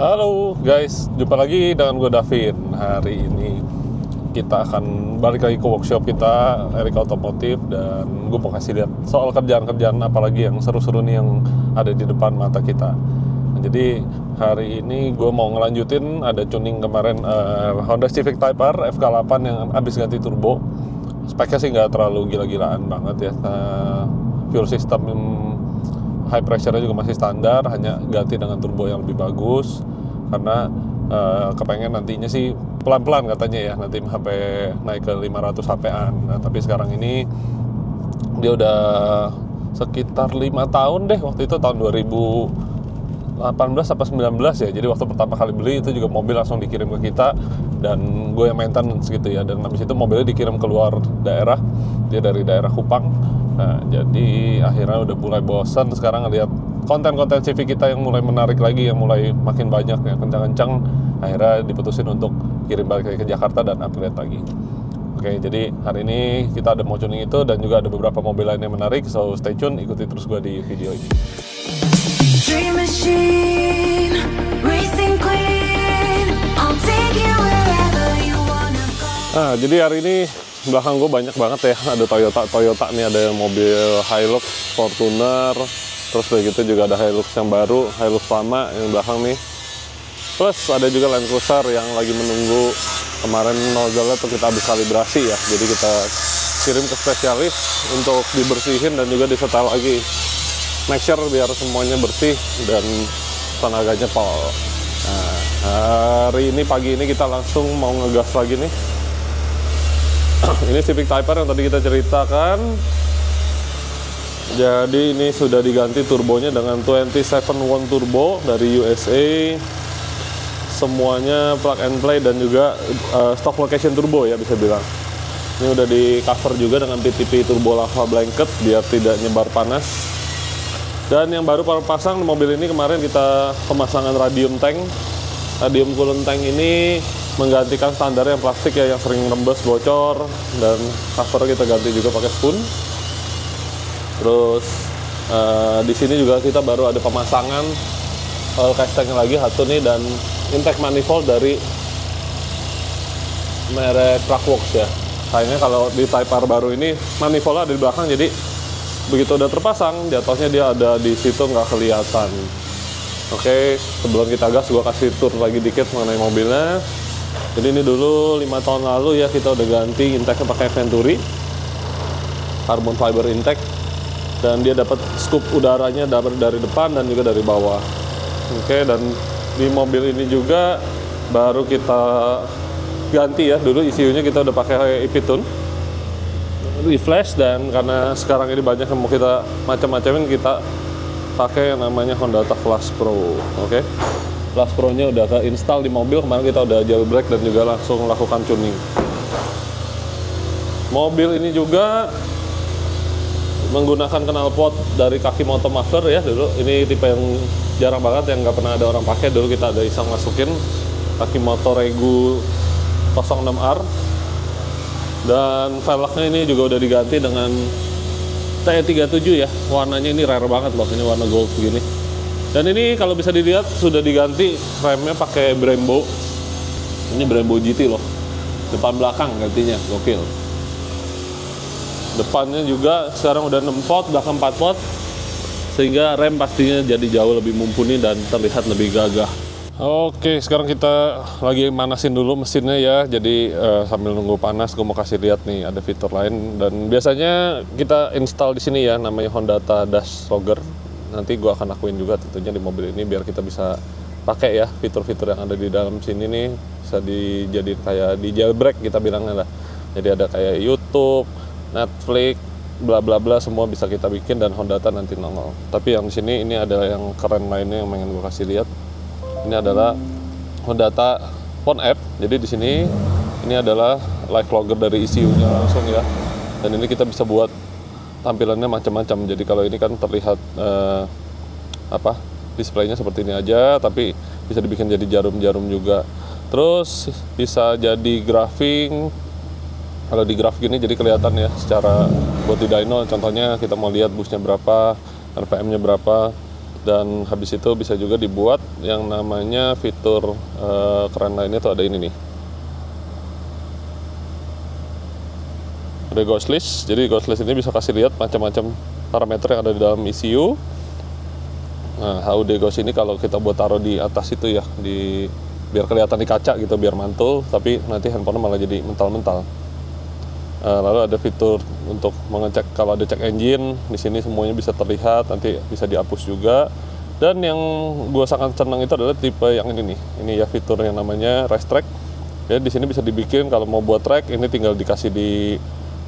Halo guys, jumpa lagi dengan gue Davin. Hari ini kita akan balik lagi ke workshop kita, Erika Otomotif. Dan gue mau kasih lihat soal kerjaan-kerjaan apalagi yang seru-seru nih yang ada di depan mata kita. Nah, jadi hari ini gue mau ngelanjutin, ada tuning kemarin Honda Civic Type R FK8 yang habis ganti turbo. Speknya sih nggak terlalu gila-gilaan banget ya. Fuel system high pressure-nya juga masih standar, hanya ganti dengan turbo yang lebih bagus karena kepengen nantinya sih pelan-pelan katanya ya, nanti sampai naik ke 500 HP-an. Nah, tapi sekarang ini dia udah sekitar 5 tahun deh, waktu itu tahun 2018 atau 19 ya. Jadi waktu pertama kali beli itu juga mobil langsung dikirim ke kita dan gue yang maintenance gitu ya. Dan habis itu mobilnya dikirim keluar daerah, dia dari daerah Kupang. Nah, jadi akhirnya udah mulai bosan sekarang ngeliat konten-konten CV kita yang mulai menarik lagi, yang mulai makin banyak ya, kencang-kencang. Akhirnya diputusin untuk kirim balik lagi ke Jakarta dan upgrade lagi. Oke, jadi hari ini kita ada mau tuning itu dan juga ada beberapa mobil lain yang menarik. So stay tune, ikuti terus gue di video ini. Dream machine, racing queen, I'll take you wherever you wanna go. Nah, jadi hari ini belakang gue banyak banget ya, ada Toyota nih, ada mobil Hilux, Fortuner, terus kayak gitu juga ada Hilux yang baru, Hilux lama yang belakang nih. Plus ada juga Land Cruiser yang lagi menunggu, kemarin nozzle-nya tuh kita habis kalibrasi ya, jadi kita kirim ke spesialis untuk dibersihin dan juga disetel lagi. Make sure biar semuanya bersih dan tenaganya pol. Nah, hari ini pagi ini kita langsung mau ngegas lagi nih. Ini Civic Type R yang tadi kita ceritakan. Jadi ini sudah diganti turbonya dengan 27-1 turbo dari USA. Semuanya plug and play dan juga stock location turbo ya, bisa bilang. Ini udah di cover juga dengan PTP turbo lava blanket biar tidak nyebar panas. Dan yang baru pasang mobil ini kemarin kita pemasangan radium tank. Radium coolant tank ini menggantikan standar yang plastik ya, yang sering rembes, bocor, dan cover kita ganti juga pakai spoon. Terus di sini juga kita baru ada pemasangan oil casting lagi satu nih, dan intake manifold dari merek Truckworks ya. Kayaknya kalau di Type R baru ini manifoldnya ada di belakang, jadi begitu udah terpasang jatuhnya dia ada di situ, nggak kelihatan. Oke, sebelum kita gas gua kasih tour lagi dikit mengenai mobilnya. Jadi ini dulu 5 tahun lalu ya kita udah ganti intake-nya pakai Venturi carbon fiber intake, dan dia dapat scoop udaranya dari depan dan juga dari bawah. Oke, dan di mobil ini juga baru kita ganti ya, dulu ECU-nya kita udah pakai Epitune reflash, dan karena sekarang ini banyak yang mau kita macam-macamin, kita pakai yang namanya Honda Flash Pro. Oke. Flash Pro-nya udah ke-install di mobil, kemarin kita udah jailbreak dan juga langsung melakukan tuning. Mobil ini juga menggunakan knalpot dari kaki motor muffler ya dulu. Ini tipe yang jarang banget, yang nggak pernah ada orang pakai. Dulu kita ada iseng masukin kaki motor Regu 06R. Dan velgnya ini juga udah diganti dengan T37 ya. Warnanya ini rare banget loh, ini warna gold begini. Dan ini kalau bisa dilihat sudah diganti remnya pakai Brembo. Ini Brembo GT loh. Depan belakang gantinya, gokil. Depannya juga sekarang udah 6 pot, belakang 4 pot. Sehingga rem pastinya jadi jauh lebih mumpuni dan terlihat lebih gagah. Oke, sekarang kita lagi manasin dulu mesinnya ya. Jadi sambil nunggu panas, gue mau kasih lihat nih ada fitur lain. Dan biasanya kita install di sini ya, namanya Honda Dash Logger. Nanti gue akan lakuin juga tentunya di mobil ini biar kita bisa pakai ya fitur-fitur yang ada di dalam sini nih, bisa dijadiin kayak di jailbreak kita bilangnya lah. Jadi ada kayak YouTube, Netflix, bla bla bla, semua bisa kita bikin dan Honda nanti nongol. Tapi yang di sini ini ada yang keren lainnya yang pengen gue kasih lihat. Ini adalah Honda Phone App. Jadi di sini ini adalah live logger dari ECU-nya langsung ya. Dan ini kita bisa buat tampilannya macam-macam. Jadi kalau ini kan terlihat displaynya seperti ini aja, tapi bisa dibikin jadi jarum-jarum juga. Terus bisa jadi graphing. Kalau di graph gini jadi kelihatan ya secara buat di dyno. Contohnya kita mau lihat busnya berapa, RPM-nya berapa. Dan habis itu bisa juga dibuat yang namanya fitur keren lainnya tuh ada ini nih. Ada ghost list, jadi ghost list ini bisa kasih lihat macam-macam parameter yang ada di dalam ECU. Nah, HUD ghost ini kalau kita buat taruh di atas itu ya, biar kelihatan di kaca gitu, biar mantul, tapi nanti handphone malah jadi mental-mental. Lalu ada fitur untuk mengecek kalau ada cek engine, di sini semuanya bisa terlihat, nanti bisa dihapus juga. Dan yang gue sangat senang itu adalah tipe yang ini nih, ini ya fitur yang namanya race track. Ya di sini bisa dibikin kalau mau buat track, ini tinggal dikasih di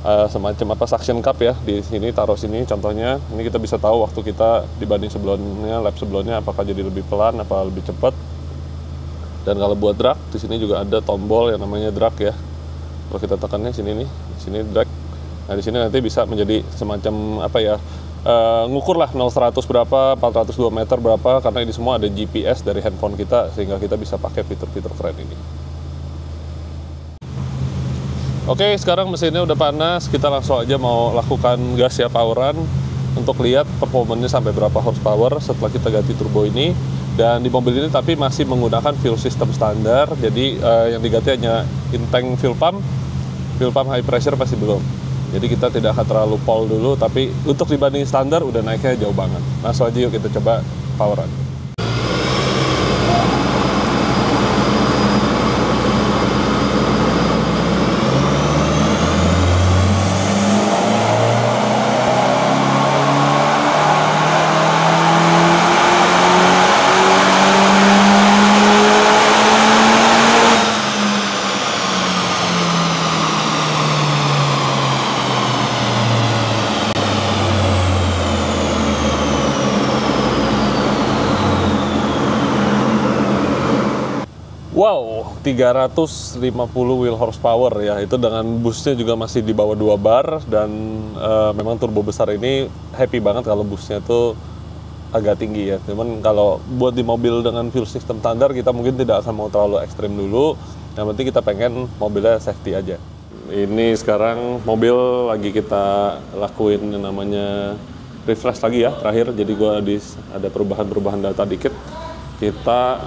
semacam suction cup ya, di sini taruh sini contohnya. Ini kita bisa tahu waktu kita dibanding sebelumnya, lap sebelumnya apakah jadi lebih pelan, apa lebih cepat. Dan kalau buat drag, di sini juga ada tombol yang namanya drag ya. Kalau kita tekannya sini nih, di sini drag. Nah di sini nanti bisa menjadi semacam ngukur lah 0-100 berapa, 402 meter berapa, karena ini semua ada GPS dari handphone kita sehingga kita bisa pakai fitur-fitur keren ini. Oke, sekarang mesinnya udah panas, kita langsung aja mau lakukan gas ya, poweran untuk lihat performanya sampai berapa horsepower setelah kita ganti turbo ini. Dan di mobil ini tapi masih menggunakan fuel system standar, jadi yang diganti hanya in-tank fuel pump high pressure pasti belum. Jadi kita tidak akan terlalu pol dulu, tapi untuk dibanding standar udah naiknya jauh banget. Langsung aja yuk kita coba poweran. Wow, 350 wheel horsepower ya, itu dengan boostnya juga masih di bawah 2 bar, dan memang turbo besar ini happy banget kalau boostnya tuh agak tinggi ya. Cuman kalau buat di mobil dengan fuel system standar kita mungkin tidak akan mau terlalu ekstrim dulu, yang penting kita pengen mobilnya safety aja. Ini sekarang mobil lagi kita lakuin yang namanya refresh lagi ya terakhir, jadi ada perubahan data dikit. Kita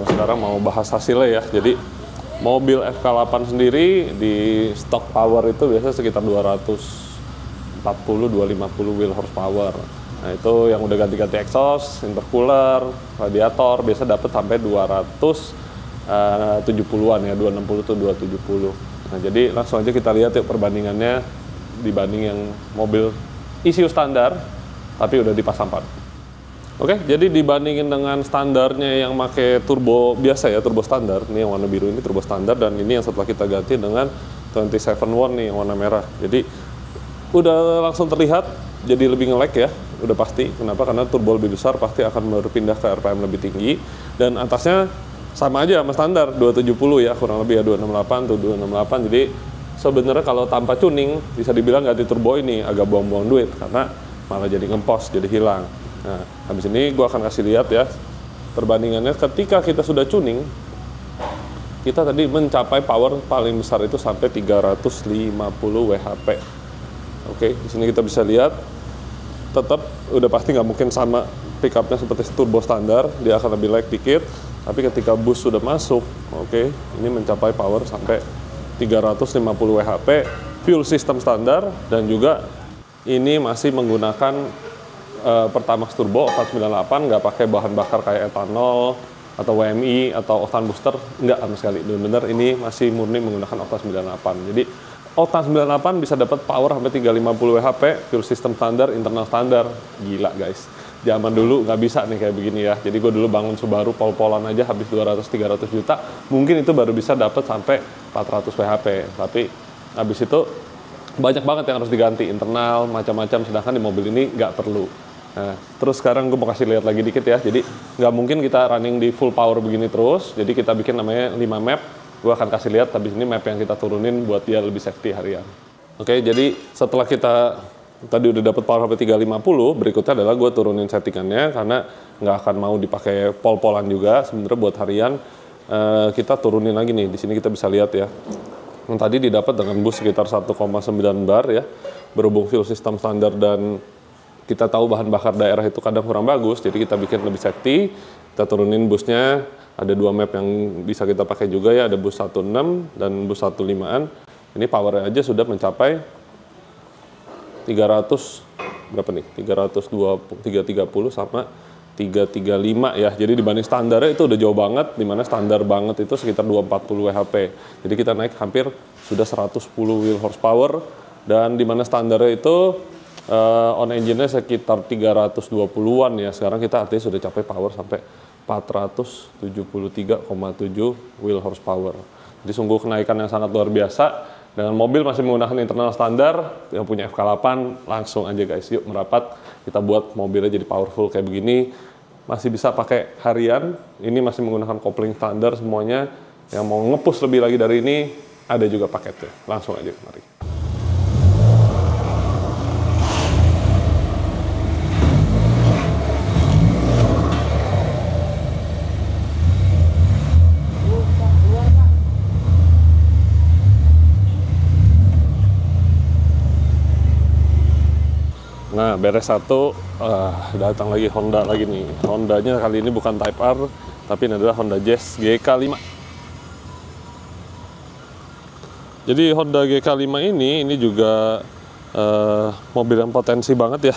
sekarang mau bahas hasilnya ya. Jadi mobil FK8 sendiri di stock power itu biasanya sekitar 250 wheel horsepower. Nah itu yang udah ganti-ganti exhaust, intercooler, radiator biasa dapat sampai 270-an ya, 260 tuh 270. Nah jadi langsung aja kita lihat yuk perbandingannya dibanding yang mobil ECU standar tapi udah dipasang pump. Oke, jadi dibandingin dengan standarnya yang pakai turbo biasa ya, turbo standar. Ini yang warna biru ini turbo standar, dan ini yang setelah kita ganti dengan 27 One nih yang warna merah. Jadi udah langsung terlihat jadi lebih nge-lag ya, udah pasti. Kenapa? Karena turbo lebih besar pasti akan berpindah ke RPM lebih tinggi, dan atasnya sama aja sama standar 270 ya, kurang lebih ya 268 tuh 268. Jadi sebenarnya kalau tanpa tuning bisa dibilang ganti turbo ini agak buang-buang duit karena malah jadi ngempos, jadi hilang. Nah, habis ini gue akan kasih lihat ya perbandingannya ketika kita sudah tuning. Kita tadi mencapai power paling besar itu sampai 350 WHP. Oke, di sini kita bisa lihat tetap udah pasti nggak mungkin sama pickupnya seperti turbo standar, dia akan lebih lag dikit. Tapi ketika boost sudah masuk, oke, ini mencapai power sampai 350 WHP, fuel system standar, dan juga ini masih menggunakan Pertamax Turbo Oktan 98, nggak pakai bahan bakar kayak etanol atau WMI atau Oktan Booster, nggak sama sekali. Benar-benar ini masih murni menggunakan Oktan 98. Jadi Oktan 98 bisa dapat power sampai 350 WHP, fuel system standar, internal standar. Gila guys. Zaman dulu nggak bisa nih kayak begini ya. Jadi gue dulu bangun Subaru pol-polan aja habis 200-300 juta, mungkin itu baru bisa dapat sampai 400 WHP. Tapi habis itu banyak banget yang harus diganti, internal, macam-macam, sedangkan di mobil ini nggak perlu. Nah, terus sekarang gue mau kasih lihat lagi dikit ya. Jadi nggak mungkin kita running di full power begini terus. Jadi kita bikin namanya 5 map. Gue akan kasih lihat habis ini map yang kita turunin buat dia lebih safety harian. Oke, jadi setelah kita tadi udah dapat power sampai 350, berikutnya adalah gue turunin settingannya karena nggak akan mau dipakai pol-polan juga. Sebenarnya buat harian kita turunin lagi nih. Di sini kita bisa lihat ya. Yang tadi didapat dengan boost sekitar 1,9 bar ya. Berhubung fuel system standar dan kita tahu bahan bakar daerah itu kadang kurang bagus, jadi kita bikin lebih safety, kita turunin busnya, ada 2 map yang bisa kita pakai juga ya, ada bus 16 dan bus 15-an. Ini powernya aja sudah mencapai 300 berapa nih? 330 sama 335 ya. Jadi dibanding standarnya itu udah jauh banget, dimana standar banget itu sekitar 240 WHP. Jadi kita naik hampir sudah 110 wheel horsepower, dan dimana standarnya itu on engine-nya sekitar 320-an ya. Sekarang kita artinya sudah capai power sampai 473,7 wheel horsepower. Jadi sungguh kenaikan yang sangat luar biasa. Dengan mobil masih menggunakan internal standar, yang punya FK8 langsung aja guys, yuk merapat. Kita buat mobilnya jadi powerful kayak begini. Masih bisa pakai harian, ini masih menggunakan kopling standar semuanya. Yang mau nge-push lebih lagi dari ini, ada juga paketnya. Langsung aja mari. Nah, beres satu, datang lagi Honda lagi nih. Hondanya kali ini bukan Type R, tapi ini adalah Honda Jazz GK5. Jadi Honda GK5 ini juga mobil yang potensi banget ya.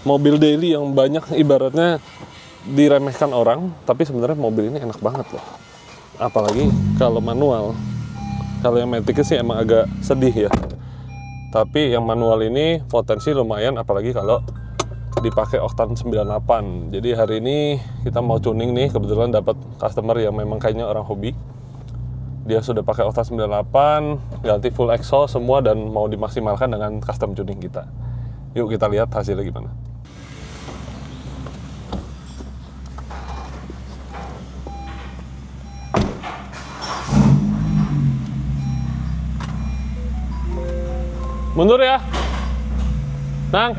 Mobil daily yang banyak ibaratnya diremehkan orang, tapi sebenarnya mobil ini enak banget loh. Apalagi kalau manual. Kalau yang matic sih emang agak sedih ya. Tapi yang manual ini potensi lumayan, apalagi kalau dipakai oktan 98. Jadi hari ini kita mau tuning nih, kebetulan dapat customer yang memang kayaknya orang hobi. Dia sudah pakai oktan 98, ganti full exhaust semua, dan mau dimaksimalkan dengan custom tuning kita. Yuk kita lihat hasilnya gimana. Mundur ya, Nang.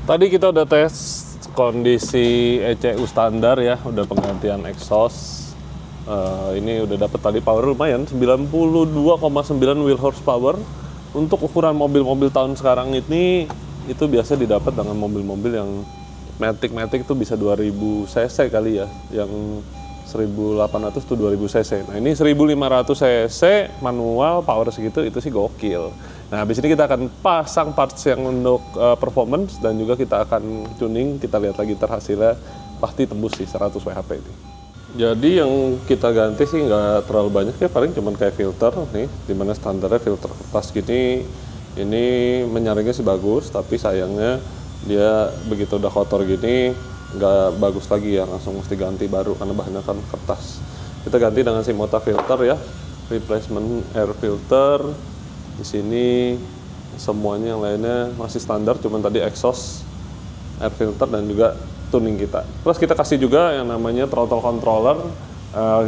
Tadi kita udah tes kondisi ECU standar ya, udah penggantian exhaust. Ini udah dapet tadi power lumayan, 92,9 wheel horsepower. Untuk ukuran mobil-mobil tahun sekarang ini, itu biasa didapat dengan mobil-mobil yang Matic itu bisa 2000 cc kali ya, yang 1800 tuh 2000 cc. Nah ini 1500 cc manual power segitu, itu sih gokil. Nah habis ini kita akan pasang parts yang untuk performance, dan juga kita akan tuning. Kita lihat lagi hasilnya, pasti tembus sih 100 WHP ini. Jadi yang kita ganti sih nggak terlalu banyak ya, paling cuman kayak filter nih, dimana standarnya filter kertas gini. Ini menyaringnya sih bagus, tapi sayangnya dia begitu udah kotor gini nggak bagus lagi ya, langsung mesti ganti baru karena bahannya kan kertas. Kita ganti dengan Simota filter ya, replacement air filter. Di sini semuanya yang lainnya masih standar, cuman tadi exhaust, air filter, dan juga tuning kita. Terus kita kasih juga yang namanya throttle controller.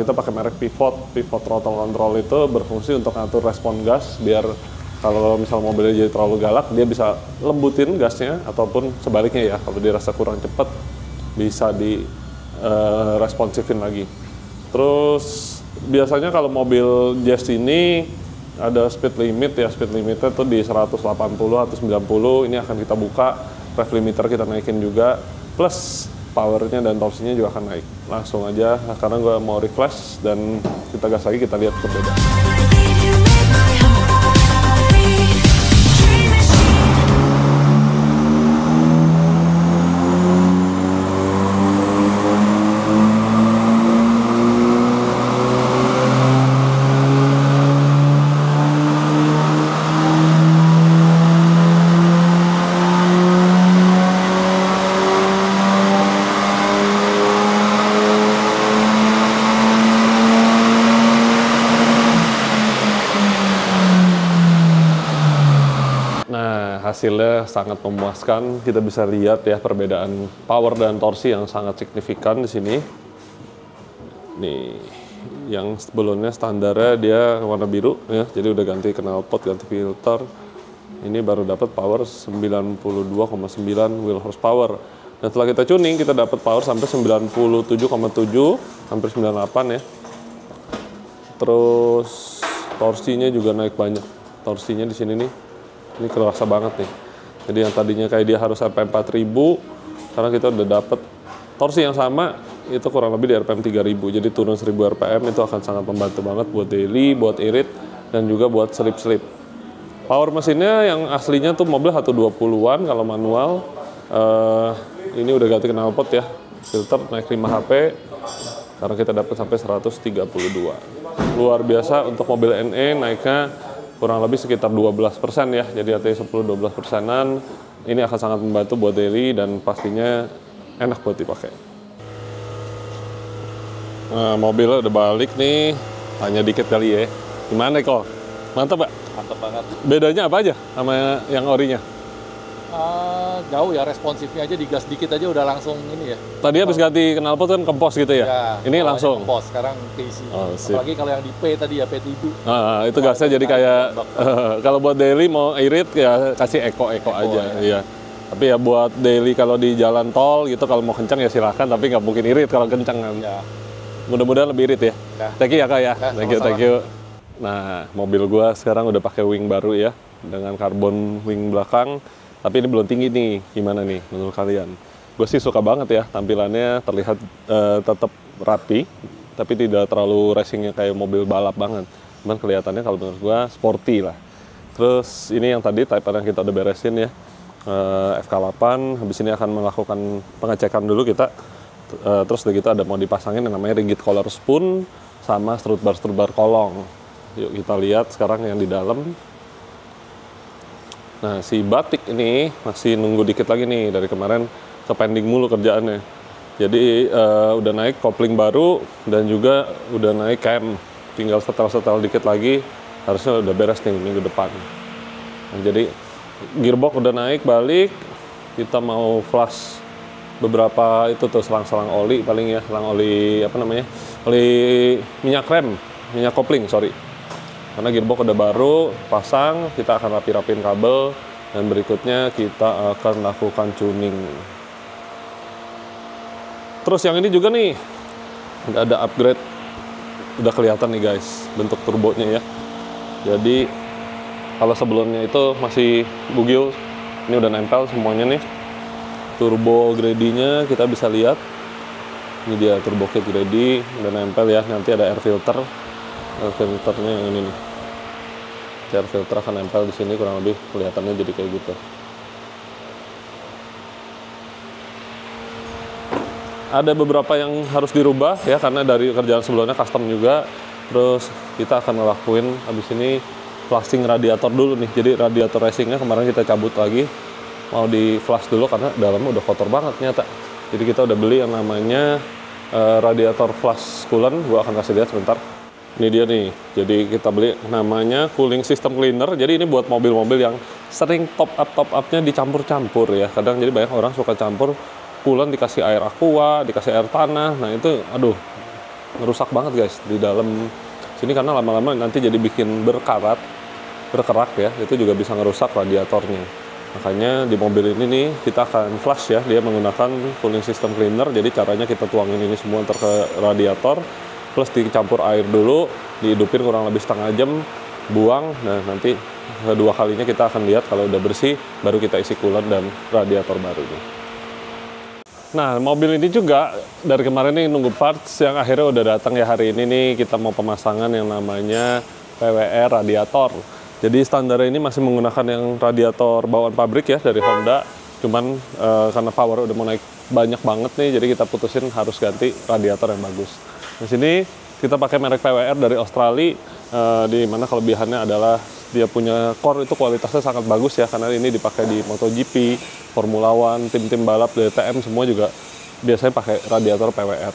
Kita pakai merek Pivot throttle control, itu berfungsi untuk ngatur respon gas, biar kalau misal mobilnya jadi terlalu galak, dia bisa lembutin gasnya, ataupun sebaliknya ya, kalau dia rasa kurang cepat bisa di responsifin lagi. Terus biasanya kalau mobil Jazz ini ada speed limit ya, speed limitnya tuh di 180 atau 90. Ini akan kita buka, rev limiter kita naikin juga, plus powernya dan torsinya juga akan naik. Langsung aja, karena gue mau refresh dan kita gas lagi, kita lihat perbedaan. hasilnya sangat memuaskan. Kita bisa lihat ya perbedaan power dan torsi yang sangat signifikan di sini. Nih, yang sebelumnya standarnya dia warna biru ya, jadi udah ganti knalpot, ganti filter. Ini baru dapat power 92,9 wheel horsepower. Dan setelah kita tuning, kita dapat power sampai 97,7, hampir 98 ya. Terus torsinya juga naik banyak. Torsinya di sini nih, ini kerasa banget nih. Jadi yang tadinya kayak dia harus RPM 4000, sekarang kita udah dapat torsi yang sama, itu kurang lebih di RPM 3000. Jadi turun 1000 RPM itu akan sangat membantu banget buat daily, buat irit, dan juga buat slip-slip. Power mesinnya yang aslinya tuh mobil 120-an kalau manual. Ini udah ganti knalpot ya. Filter naik 5 HP. Karena kita dapat sampai 132. Luar biasa untuk mobil NE naiknya kurang lebih sekitar 12% ya. Jadi artinya 10-12%an. Ini akan sangat membantu buat daily dan pastinya enak buat dipakai. Nah, mobilnya udah balik nih. Tanya dikit kali ya. Gimana kok? Mantap, Pak? Mantap banget. Bedanya apa aja sama yang orinya? Jauh ya, responsifnya aja digas dikit aja udah langsung ini ya. Tadi habis ganti knalpot kan kempos gitu ya? Ya, Ini awalnya langsung? kempos, sekarang keisi. Oh, sip. Apalagi kalau yang di P tadi ya, P7. Itu gasnya jadi kayak, kalau buat daily mau irit ya kasih eko aja. Iya. Tapi ya buat daily kalau di jalan tol gitu, kalau mau kencang ya silahkan, tapi nggak mungkin irit kalau kencang kan. Ya. Mudah-mudahan lebih irit ya. Ya. Thank you ya Kak ya. Ya, Thank you, sama-sama. thank you. Nah, mobil gua sekarang udah pakai wing baru ya, dengan karbon wing belakang. Tapi ini belum tinggi nih, gimana nih menurut kalian? Gue sih suka banget ya, tampilannya terlihat tetap rapi, tapi tidak terlalu racingnya kayak mobil balap banget. Cuman kelihatannya kalau menurut gue sporty lah. Terus ini yang tadi Type R yang kita udah beresin ya, FK8, habis ini akan melakukan pengecekan dulu kita. Terus udah gitu ada mau dipasangin yang namanya rigid collar spoon, sama strut bar kolong. Yuk kita lihat sekarang yang di dalam. Nah, si batik ini masih nunggu dikit lagi nih, dari kemarin ke pending mulu kerjaannya. Jadi udah naik kopling baru dan juga udah naik cam. Tinggal setel dikit lagi, harusnya udah beres nih minggu depan. Nah, jadi gearbox udah naik balik, kita mau flush beberapa itu tuh selang-selang oli paling ya, selang oli apa namanya? Oli minyak rem, minyak kopling, sorry. Karena gearbox udah baru, pasang, kita akan rapi-rapin kabel, dan berikutnya kita akan lakukan tuning. Terus yang ini juga nih, udah ada upgrade, udah kelihatan nih guys, bentuk turbonya ya. Jadi, kalau sebelumnya itu masih bugil, ini udah nempel semuanya nih. Turbo grady-nya kita bisa lihat, ini dia turbo kit grady, udah nempel ya, nanti ada air filter. Air filternya yang ini nih. Air filter akan nempel di sini, kurang lebih kelihatannya jadi kayak gitu. Ada beberapa yang harus dirubah ya, karena dari kerjaan sebelumnya custom juga. Terus kita akan ngelakuin habis ini flushing radiator dulu nih. Jadi radiator racingnya kemarin kita cabut lagi, mau di flush dulu karena dalamnya udah kotor banget nyata. Jadi kita udah beli yang namanya radiator flush coolant. Gua akan kasih lihat sebentar. Ini dia nih, jadi kita beli namanya cooling system cleaner. Jadi ini buat mobil-mobil yang sering top up-nya dicampur-campur ya. Kadang jadi banyak orang suka campur coolant, dikasih air aqua, dikasih air tanah. Nah itu, aduh, ngerusak banget guys di dalam sini, karena lama-lama nanti jadi bikin berkerak ya. Itu juga bisa ngerusak radiatornya. Makanya di mobil ini nih kita akan flush ya, dia menggunakan cooling system cleaner. Jadi caranya kita tuangin ini semua ntar ke radiator, plus dicampur air dulu, dihidupin kurang lebih setengah jam, buang. Nah nanti kedua kalinya kita akan lihat kalau udah bersih, baru kita isi coolant dan radiator barunya. Nah mobil ini juga dari kemarin nih nunggu parts yang akhirnya udah datang ya. Hari ini nih kita mau pemasangan yang namanya PWR radiator. Jadi standar ini masih menggunakan yang radiator bawaan pabrik ya dari Honda. Cuman karena power udah mau naik banyak banget nih, jadi kita putusin harus ganti radiator yang bagus. Di sini kita pakai merek PWR dari Australia, di mana kelebihannya adalah dia punya core itu kualitasnya sangat bagus ya, karena ini dipakai di MotoGP, Formula One, tim-tim balap, DTM semua juga biasanya pakai radiator PWR.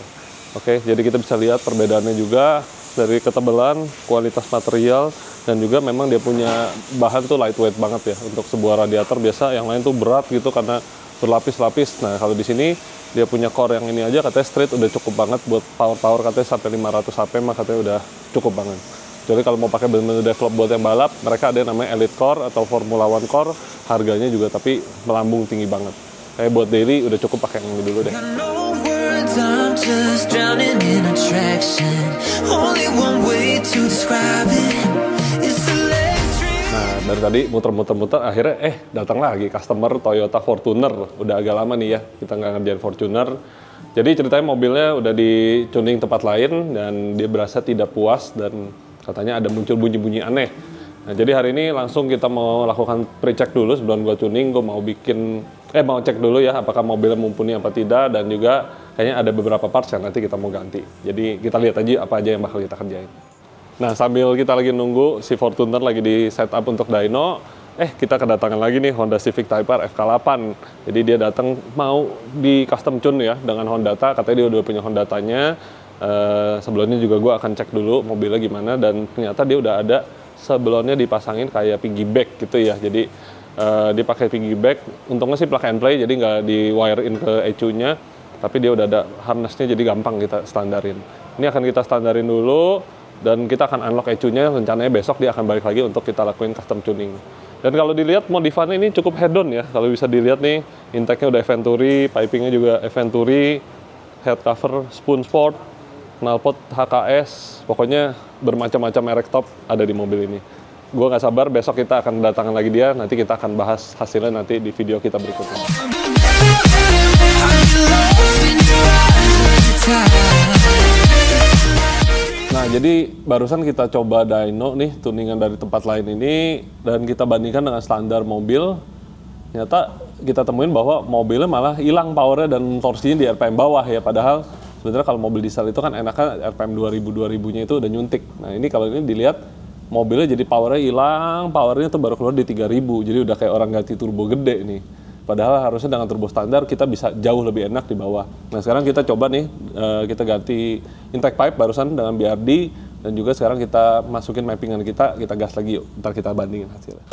Oke, jadi kita bisa lihat perbedaannya juga dari ketebalan, kualitas material, dan juga memang dia punya bahan tuh lightweight banget ya untuk sebuah radiator. Biasa yang lain tuh berat gitu karena berlapis-lapis. Nah kalau di sini dia punya core yang ini aja katanya straight udah cukup banget buat power katanya sampai 500 HP katanya udah cukup banget. Jadi kalau mau pakai benar-benar develop buat yang balap, mereka ada yang namanya Elite Core atau Formula One Core, harganya juga tapi melambung tinggi banget. Kayak buat daily udah cukup pakai yang ini dulu deh. Got no words, I'm just drowning in attraction. Only one way to describe it. It's electric. Nah, dari tadi muter-muter akhirnya datang lagi customer Toyota Fortuner. Udah agak lama nih ya kita nggak ngerjain Fortuner. Jadi ceritanya mobilnya udah di tuning tempat lain dan dia berasa tidak puas dan katanya ada muncul bunyi-bunyi aneh. Nah, jadi hari ini langsung kita mau lakukan pre-check dulu sebelum gua tuning. Gua mau mau cek dulu ya apakah mobilnya mumpuni apa tidak, dan juga kayaknya ada beberapa parts yang nanti kita mau ganti. Jadi kita lihat aja apa aja yang bakal kita kerjain. Nah, sambil kita lagi nunggu si Fortuner lagi di setup untuk dyno, kita kedatangan lagi nih Honda Civic Type R FK8. Jadi dia datang mau di custom tune ya dengan Hondata, katanya dia udah punya Hondatanya. Sebelumnya juga gue akan cek dulu mobilnya gimana, dan ternyata dia udah ada sebelumnya dipasangin kayak piggyback gitu ya. Jadi dia pakai piggyback, untungnya sih plug and play jadi nggak di wire in ke ECU-nya, tapi dia udah ada harnessnya jadi gampang kita standarin. Ini akan kita standarin dulu dan kita akan unlock ECU-nya, rencananya besok dia akan balik lagi untuk kita lakuin custom tuning. Dan kalau dilihat modifannya ini cukup head-on ya, kalau bisa dilihat nih intake-nya udah Venturi, piping-nya juga Venturi, head cover Spoon Sport, knalpot HKS, pokoknya bermacam-macam merek top ada di mobil ini. Gue nggak sabar besok kita akan datangkan lagi dia, nanti kita akan bahas hasilnya nanti di video kita berikutnya. Nah, jadi barusan kita coba dyno nih, tuningan dari tempat lain ini, dan kita bandingkan dengan standar mobil. Ternyata kita temuin bahwa mobilnya malah hilang powernya dan torsinya di RPM bawah ya, padahal sebenarnya kalau mobil diesel itu kan enaknya RPM 2000-2000-nya itu udah nyuntik. Nah, ini kalau ini dilihat mobilnya jadi powernya hilang, powernya tuh baru keluar di 3000, jadi udah kayak orang ganti turbo gede nih. Padahal harusnya dengan turbo standar kita bisa jauh lebih enak di bawah. Nah, sekarang kita coba nih, kita ganti intake pipe barusan dengan BRD, dan juga sekarang kita masukin mappingan kita gas lagi yuk, ntar kita bandingin hasilnya.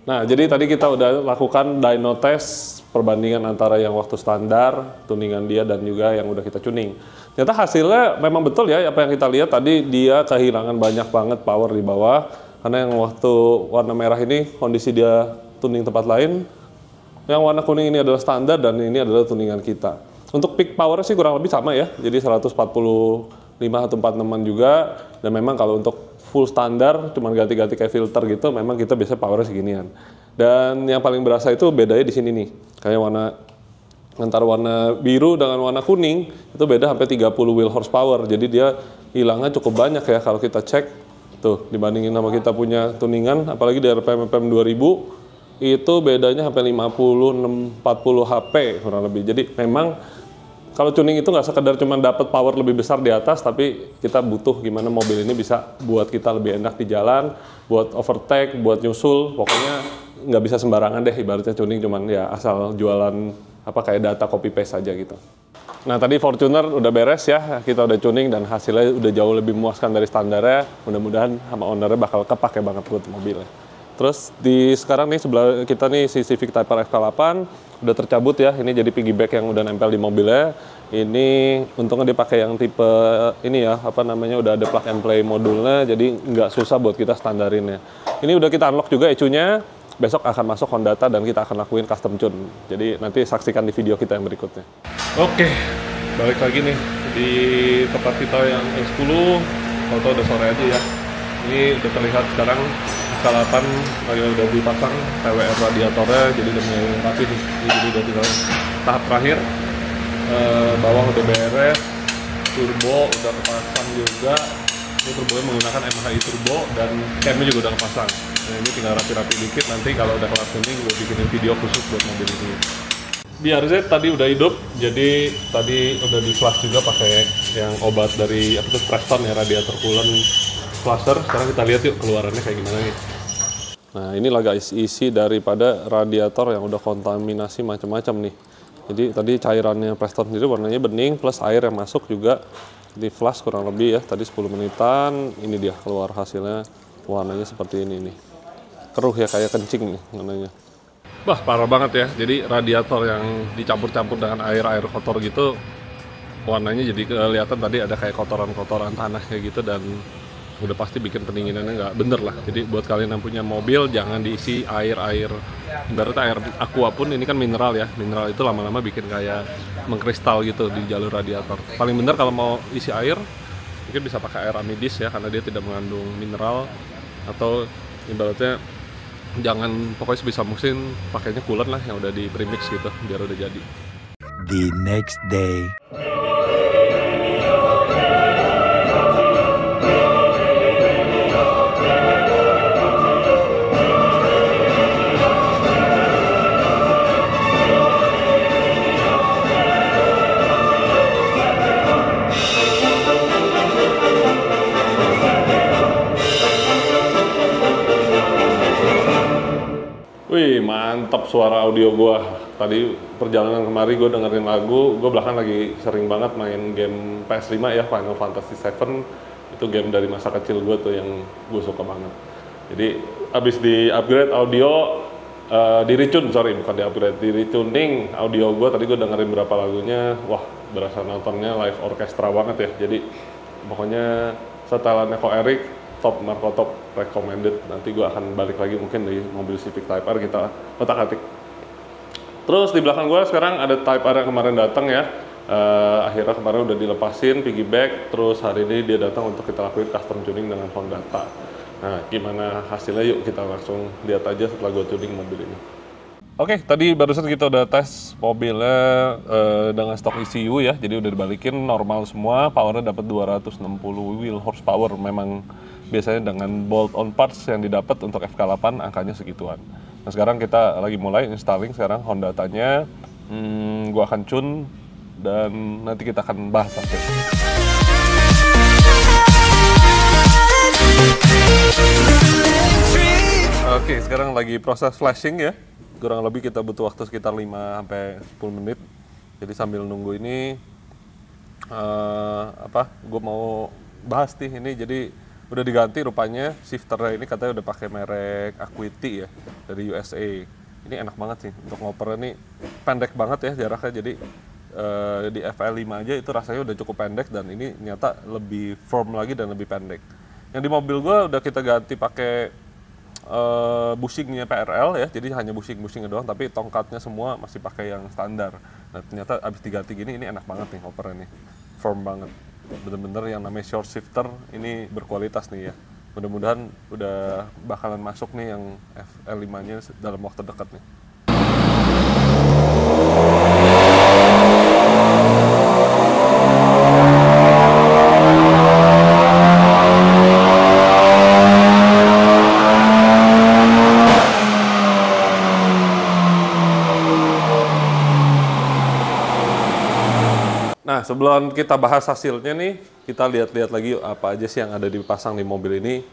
Nah, jadi tadi kita udah lakukan dyno test, perbandingan antara yang waktu standar, tuningan dia, dan juga yang udah kita tuning. Ternyata hasilnya memang betul ya, apa yang kita lihat tadi dia kehilangan banyak banget power di bawah, karena yang waktu warna merah ini kondisi dia tuning tempat lain, yang warna kuning ini adalah standar dan ini adalah tuningan kita. Untuk peak power sih kurang lebih sama ya, jadi 145 atau 46 juga, dan memang kalau untuk full standar, cuman ganti-ganti kayak filter gitu, memang kita biasa powernya seginian. Dan yang paling berasa itu bedanya di sini nih, kayak warna antara warna biru dengan warna kuning itu beda sampai 30 wheel horsepower. Jadi dia hilangnya cukup banyak ya kalau kita cek tuh dibandingin sama kita punya tuningan, apalagi di RPM 2000 itu bedanya sampai 50-40 HP kurang lebih. Jadi memang kalau tuning itu nggak sekedar cuma dapat power lebih besar di atas, tapi kita butuh gimana mobil ini bisa buat kita lebih enak di jalan, buat overtake, buat nyusul, pokoknya nggak bisa sembarangan deh ibaratnya tuning cuman ya asal jualan apa kayak data copy paste aja gitu. Nah, tadi Fortuner udah beres ya, kita udah tuning dan hasilnya udah jauh lebih memuaskan dari standarnya. Mudah-mudahan sama ownernya bakal kepake banget buat mobilnya. Terus di sekarang nih sebelah kita nih si Civic Type R FK8 udah tercabut ya, ini jadi piggyback yang udah nempel di mobilnya. Ini untungnya dia pakai yang tipe ini ya, apa namanya, udah ada plug and play modulnya, jadi nggak susah buat kita standarinnya. Ini udah kita unlock juga ECU-nya, besok akan masuk Hondata dan kita akan lakuin custom tune. Jadi nanti saksikan di video kita yang berikutnya. Oke, balik lagi nih di tempat kita yang S10, foto udah sore aja ya. Ini udah terlihat sekarang FK8 udah dipasang TWR radiatornya, jadi udah mulai rapi nih. Jadi udah tinggal tahap terakhir, bawah udah beres, turbo udah kepasang juga. Ini turbonya menggunakan MHI turbo dan camnya juga udah kepasang. Nah, ini tinggal rapi-rapi dikit, nanti kalau udah kelar tuning gue bikinin video khusus buat mobil ini. BRZ tadi udah hidup, jadi tadi udah di flash juga pakai yang obat dari apa tuh Preston ya, radiator coolant flusher. Sekarang kita lihat yuk keluarannya kayak gimana nih. Nah inilah guys isi daripada radiator yang udah kontaminasi macam-macam nih. Jadi tadi cairannya Preston sendiri warnanya bening, plus air yang masuk juga di flash kurang lebih ya. Tadi 10 menitan, ini dia keluar hasilnya warnanya seperti ini nih. Keruh ya, kayak kencing nih warnanya. Bah parah banget ya, jadi radiator yang dicampur-campur dengan air kotor gitu, warnanya jadi kelihatan tadi ada kayak kotoran-kotoran tanah kayak gitu, dan udah pasti bikin pendinginannya nggak bener lah. Jadi buat kalian yang punya mobil jangan diisi air ibarat air aqua pun ini kan mineral ya, mineral itu lama-lama bikin kayak mengkristal gitu di jalur radiator. Paling bener kalau mau isi air mungkin bisa pakai air amidis ya, karena dia tidak mengandung mineral, atau ibaratnya jangan, pokoknya sebisa mungkin pakainya coolant lah yang udah di premix gitu biar udah jadi. The next day. Wih, mantap suara audio gua. Tadi perjalanan kemari gue dengerin lagu, gue belakang lagi sering banget main game PS5 ya, Final Fantasy VII. Itu game dari masa kecil gue tuh yang gue suka banget. Jadi abis di upgrade audio, di upgrade, di retuning audio gue. Tadi gue dengerin berapa lagunya, wah berasa nontonnya live orkestra banget ya. Jadi pokoknya setelannya Ko Erik, top Marco top recommended. Nanti gue akan balik lagi mungkin di mobil Civic Type R, kita otak-atik. Terus di belakang gue sekarang ada Type R yang kemarin datang ya. Akhirnya kemarin udah dilepasin piggyback, terus hari ini dia datang untuk kita lakuin custom tuning dengan Hondata. Nah gimana hasilnya, yuk kita langsung lihat aja setelah gue tuning mobil ini. Oke, tadi barusan kita udah tes mobilnya dengan stok ECU ya, jadi udah dibalikin normal semua, powernya dapat 260 wheel horsepower. Memang biasanya dengan bolt on parts yang didapat untuk FK8 angkanya segituan. Nah sekarang kita lagi mulai installing sekarang Hondatanya. Gua akan tune dan nanti kita akan bahas hasil. Oke, sekarang lagi proses flashing ya. Kurang lebih kita butuh waktu sekitar 5-10 menit. Jadi sambil nunggu ini gue mau bahas nih ini. Jadi udah diganti rupanya shifternya ini, katanya udah pakai merek Acuity ya dari USA. Ini enak banget sih untuk ngopernya, nih pendek banget ya jaraknya. Jadi di FL5 aja itu rasanya udah cukup pendek, dan ini ternyata lebih firm lagi dan lebih pendek. Yang di mobil gue udah kita ganti pakai bushingnya PRL ya, jadi hanya bushingnya doang, tapi tongkatnya semua masih pakai yang standar. Nah ternyata abis diganti gini ini enak banget nih ngopernya nih, firm banget. Bener-bener yang namanya short shifter ini berkualitas nih ya. Mudah-mudahan udah bakalan masuk nih yang FL5-nya dalam waktu dekat nih. Nah, sebelum kita bahas hasilnya nih, kita lihat-lihat lagi apa aja sih yang ada dipasang di mobil ini.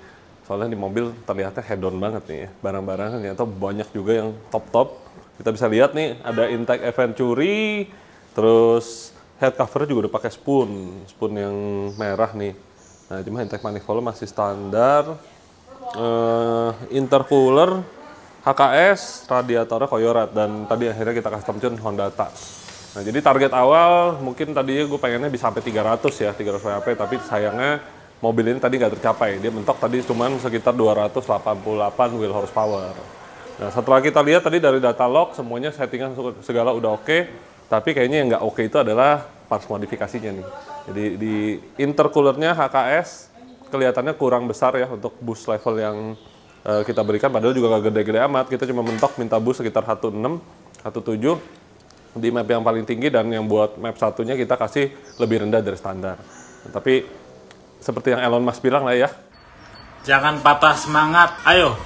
Soalnya di mobil terlihatnya head-on banget nih ya. Barang-barang ternyata banyak juga yang top-top. Kita bisa lihat nih, ada Intake Venturi, terus head cover juga udah pakai spoon yang merah nih. Nah, cuma intake manifold masih standar. Intercooler, HKS, radiatornya Koyorat, dan tadi akhirnya kita custom tune Hondata. Nah, jadi target awal mungkin tadinya gue pengennya bisa sampai 300 ya, 300 WP, tapi sayangnya mobil ini tadi nggak tercapai. Dia mentok tadi cuman sekitar 288 wheel horsepower. Nah, setelah kita lihat tadi dari data log, semuanya settingan segala udah oke, tapi kayaknya yang nggak oke itu adalah parts modifikasinya nih. Jadi di intercoolernya HKS kelihatannya kurang besar ya untuk boost level yang kita berikan, padahal juga nggak gede-gede amat. Kita cuma mentok minta boost sekitar 16, 17 di map yang paling tinggi, dan yang buat map satunya kita kasih lebih rendah dari standar. Nah, tapi seperti yang Elon Musk bilang lah ya, jangan patah semangat, ayo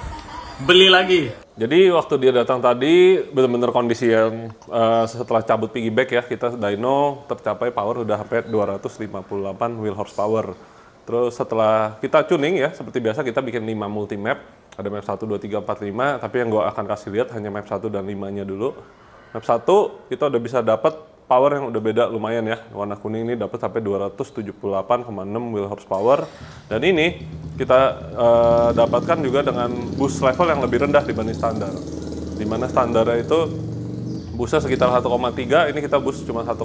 beli lagi. Jadi waktu dia datang tadi benar-benar kondisi yang setelah cabut piggyback ya, kita dyno tercapai power udah sampai 258 wheel horsepower. Terus setelah kita tuning ya, seperti biasa kita bikin 5 multi map. Ada map 1, 2, 3, 4, 5, tapi yang gue akan kasih lihat hanya map 1 dan 5-nya dulu. Map 1 kita udah bisa dapat power yang udah beda lumayan ya. Warna kuning ini dapat sampai 278,6 wheel horsepower. Dan ini kita dapatkan juga dengan boost level yang lebih rendah dibanding standar. Dimana standarnya itu boostnya sekitar 1,3, ini kita boost cuma 1,2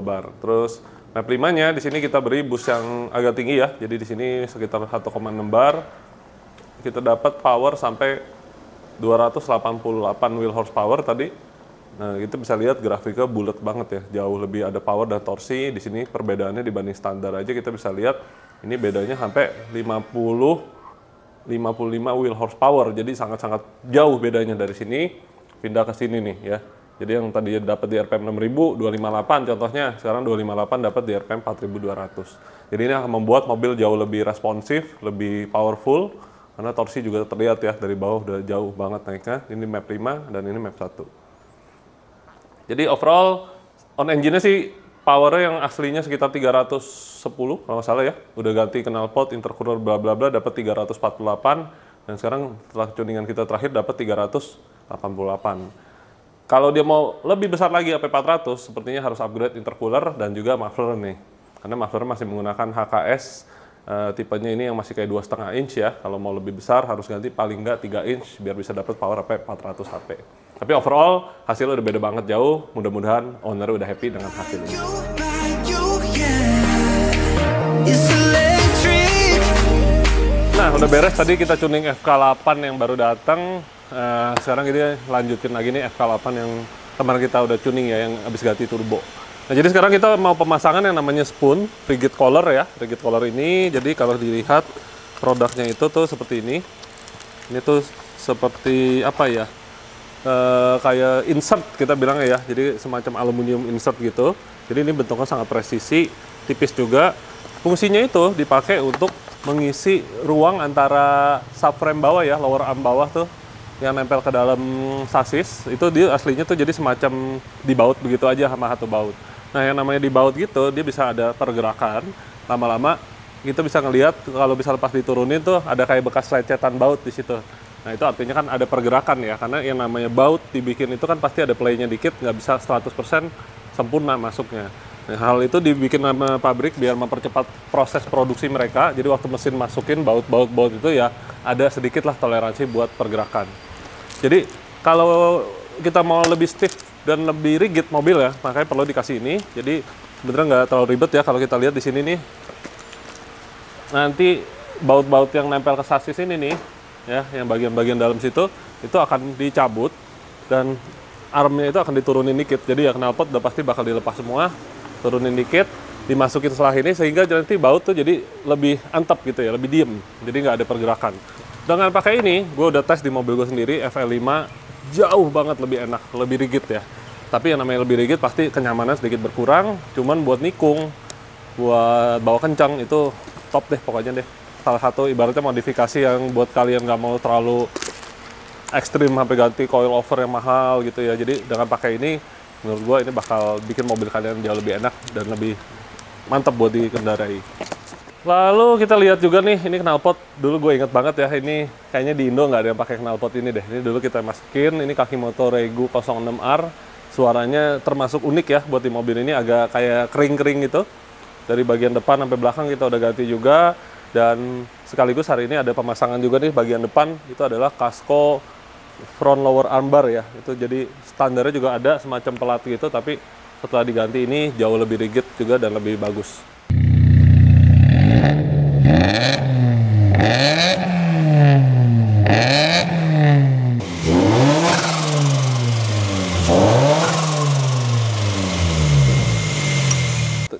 bar. Terus map 5-nya di sini kita beri boost yang agak tinggi ya. Jadi di sini sekitar 1,6 bar. Kita dapat power sampai 288 wheel horsepower tadi. Nah, itu bisa lihat grafiknya bulat banget ya. Jauh lebih ada power dan torsi. Di sini perbedaannya dibanding standar aja kita bisa lihat ini bedanya sampai 55 wheel horsepower. Jadi sangat-sangat jauh bedanya dari sini pindah ke sini nih ya. Jadi yang tadi dapat di RPM 6000 258 contohnya, sekarang 258 dapat di RPM 4200. Jadi ini akan membuat mobil jauh lebih responsif, lebih powerful. Karena torsi juga terlihat ya, dari bawah udah jauh banget naiknya. Ini map 5 dan ini map 1. Jadi overall, on engine-nya sih power-nya yang aslinya sekitar 310 kalau nggak salah ya. Udah ganti knalpot, intercooler, bla bla bla, dapat 348. Dan sekarang setelah tuningan kita terakhir dapat 388. Kalau dia mau lebih besar lagi sampai 400, sepertinya harus upgrade intercooler dan juga muffler nih. Karena muffler masih menggunakan HKS. Tipenya ini yang masih kayak 2,5 inch ya. Kalau mau lebih besar harus ganti paling nggak 3 inch biar bisa dapat power sampai 400 HP. Tapi overall hasilnya udah beda banget jauh. Mudah-mudahan owner udah happy dengan hasilnya. Nah udah beres tadi kita tuning FK8 yang baru datang. Sekarang ini lanjutin lagi nih FK8 yang kemarin kita udah tuning ya, yang habis ganti turbo. Nah, jadi sekarang kita mau pemasangan yang namanya spoon, rigid collar ya. Rigid collar ini, jadi kalau dilihat produknya itu tuh seperti ini. Ini tuh seperti apa ya? Kayak insert kita bilang ya. Jadi semacam aluminium insert gitu. Jadi ini bentuknya sangat presisi, tipis juga. Fungsinya itu dipakai untuk mengisi ruang antara subframe bawah ya, lower arm bawah tuh yang nempel ke dalam sasis. Itu dia aslinya tuh jadi semacam dibaut begitu aja sama satu baut. Nah, yang namanya dibaut gitu, dia bisa ada pergerakan. Lama-lama kita bisa ngelihat kalau bisa lepas diturunin tuh ada kayak bekas lecetan baut di situ. Nah, itu artinya kan ada pergerakan ya, karena yang namanya baut dibikin itu kan pasti ada playnya dikit, nggak bisa 100% sempurna masuknya. Nah, hal itu dibikin sama pabrik biar mempercepat proses produksi mereka. Jadi waktu mesin masukin baut itu ya ada sedikit lah toleransi buat pergerakan. Jadi kalau kita mau lebih stiff dan lebih rigid mobil ya, makanya perlu dikasih ini. Jadi sebenarnya nggak terlalu ribet ya kalau kita lihat di sini nih. Nanti baut-baut yang nempel ke sasis ini nih, ya, yang bagian-bagian dalam situ itu akan dicabut dan armnya itu akan diturunin dikit. Jadi ya knalpot udah pasti bakal dilepas semua, turunin dikit, dimasukin setelah ini sehingga nanti baut tuh jadi lebih antep gitu ya, lebih diem. Jadi nggak ada pergerakan. Dengan pakai ini, gue udah tes di mobil gue sendiri FL5. Jauh banget lebih enak, lebih rigid ya. Tapi yang namanya lebih rigid pasti kenyamanan sedikit berkurang. Cuman buat nikung, buat bawa kencang itu top deh pokoknya deh. Salah satu ibaratnya modifikasi yang buat kalian nggak mau terlalu ekstrim sampai ganti coil over yang mahal gitu ya. Jadi dengan pakai ini, menurut gua ini bakal bikin mobil kalian jauh lebih enak dan lebih mantap buat dikendarai. Lalu kita lihat juga nih, ini knalpot. Dulu gue inget banget ya, ini kayaknya di Indo nggak ada yang pakai knalpot ini deh. Ini dulu kita masukin, ini Kakimoto Regu 06R. Suaranya termasuk unik ya buat di mobil ini, agak kayak kering-kering gitu. Dari bagian depan sampai belakang kita udah ganti juga. Dan sekaligus hari ini ada pemasangan juga nih bagian depan, itu adalah kasko front lower arm bar ya. Itu jadi standarnya juga ada semacam pelat gitu, tapi setelah diganti ini jauh lebih rigid juga dan lebih bagus.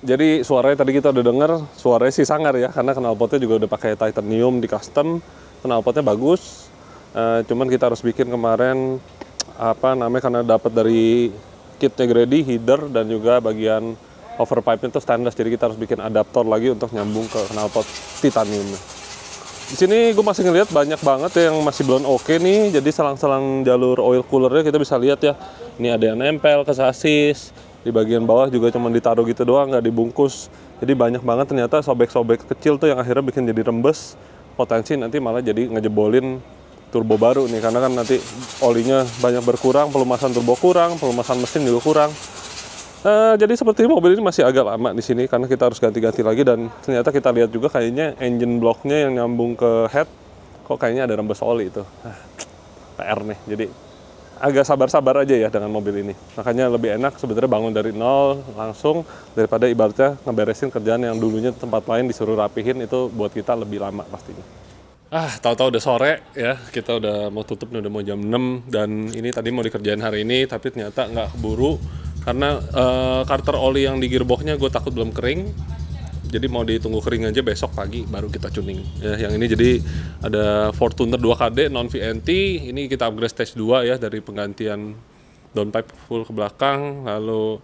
Jadi suaranya tadi kita udah denger, suaranya sih sangar ya, karena knalpotnya juga udah pakai titanium di custom, knalpotnya bagus. Cuman kita harus bikin kemarin apa namanya, karena dapat dari kitnya Grady, header dan juga bagian overpipe itu stainless, jadi kita harus bikin adaptor lagi untuk nyambung ke knalpot titanium. Di sini gue masih ngeliat banyak banget yang masih belum oke nih, jadi selang-selang jalur oil coolernya kita bisa lihat ya, ini ada yang nempel ke sasis. Di bagian bawah juga cuma ditaruh gitu doang, nggak dibungkus. Jadi banyak banget ternyata sobek-sobek kecil tuh yang akhirnya bikin jadi rembes, potensi nanti malah jadi ngejebolin turbo baru nih, karena kan nanti olinya banyak berkurang, pelumasan turbo kurang, pelumasan mesin juga kurang. Jadi seperti mobil ini masih agak lama di sini karena kita harus ganti-ganti lagi, dan ternyata kita lihat juga kayaknya engine blocknya yang nyambung ke head kok kayaknya ada rembes oli itu. PR nih, jadi agak sabar-sabar aja ya dengan mobil ini. Makanya lebih enak sebenarnya bangun dari nol langsung daripada ibaratnya ngeberesin kerjaan yang dulunya tempat lain disuruh rapihin, itu buat kita lebih lama pastinya. Tahu-tahu udah sore ya, kita udah mau tutup nih, udah mau jam 6, dan ini tadi mau dikerjain hari ini tapi ternyata nggak keburu karena karter oli yang di gearboxnya gue takut belum kering. Jadi mau ditunggu kering aja, besok pagi baru kita tuning. Ya, yang ini jadi ada Fortuner 2KD non VNT, ini kita upgrade stage 2 ya, dari penggantian downpipe full ke belakang, lalu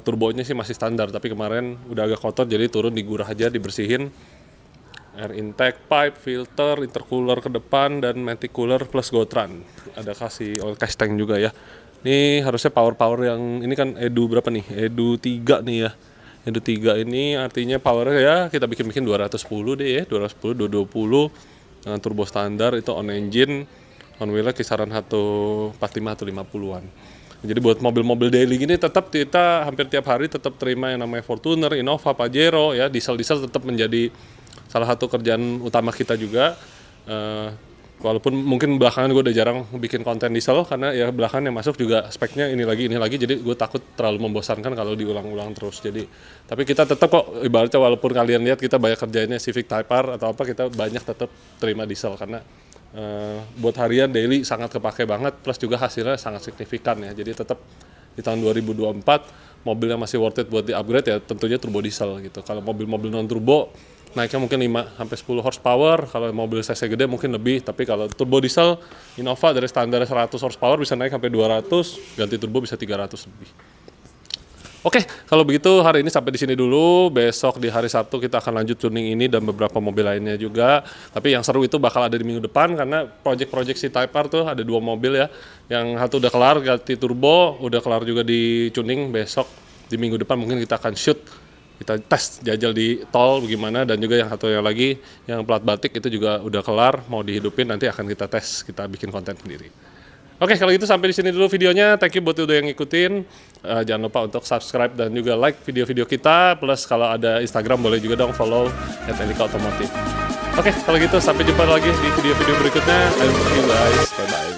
turbonya sih masih standar, tapi kemarin udah agak kotor jadi turun digurah aja, dibersihin. Air intake, pipe, filter, intercooler ke depan, dan matic cooler plus Gotran. Ada kasih oil cash tank juga ya. Ini harusnya power yang ini kan Edu berapa nih? Edu 3 nih ya. Edu 3 ini artinya powernya ya kita bikin 210 deh ya, 220 dengan turbo standar, itu on engine, on wheelnya kisaran 145 atau 50-an. Jadi buat mobil-mobil daily gini tetap kita hampir tiap hari tetap terima yang namanya Fortuner, Innova, Pajero ya, diesel tetap menjadi salah satu kerjaan utama kita juga. Walaupun mungkin belakangan gue udah jarang bikin konten diesel karena ya belakangan yang masuk juga speknya ini lagi, jadi gue takut terlalu membosankan kalau diulang-ulang terus. Jadi tapi kita tetap kok, ibaratnya walaupun kalian lihat kita banyak kerjainnya Civic Type R atau apa, kita banyak tetap terima diesel karena buat harian daily sangat kepake banget, plus juga hasilnya sangat signifikan ya. Jadi tetap di tahun 2024 mobil yang masih worth it buat di-upgrade ya tentunya turbo diesel gitu. Kalau mobil-mobil non turbo naiknya mungkin 5-10 horsepower, kalau mobil cc gede mungkin lebih, tapi kalau turbo diesel Innova dari standar 100 horsepower bisa naik sampai 200, ganti turbo bisa 300 lebih. Oke, kalau begitu hari ini sampai di sini dulu. Besok di hari Sabtu kita akan lanjut tuning ini dan beberapa mobil lainnya juga. Tapi yang seru itu bakal ada di minggu depan karena project si Type R tuh ada 2 mobil ya. Yang satu udah kelar ganti turbo, udah kelar juga di tuning. Besok di minggu depan mungkin kita akan shoot, kita tes jajal di tol bagaimana, dan juga yang satu yang lagi yang plat batik itu juga udah kelar, mau dihidupin, nanti akan kita tes, kita bikin konten sendiri. Oke, kalau gitu sampai di sini dulu videonya. Thank you buat udah yang ngikutin. Jangan lupa untuk subscribe dan juga like video-video kita. Plus kalau ada Instagram boleh juga dong follow @elika automotive. Oke, kalau gitu sampai jumpa lagi di video-video berikutnya. And see you guys. Bye bye.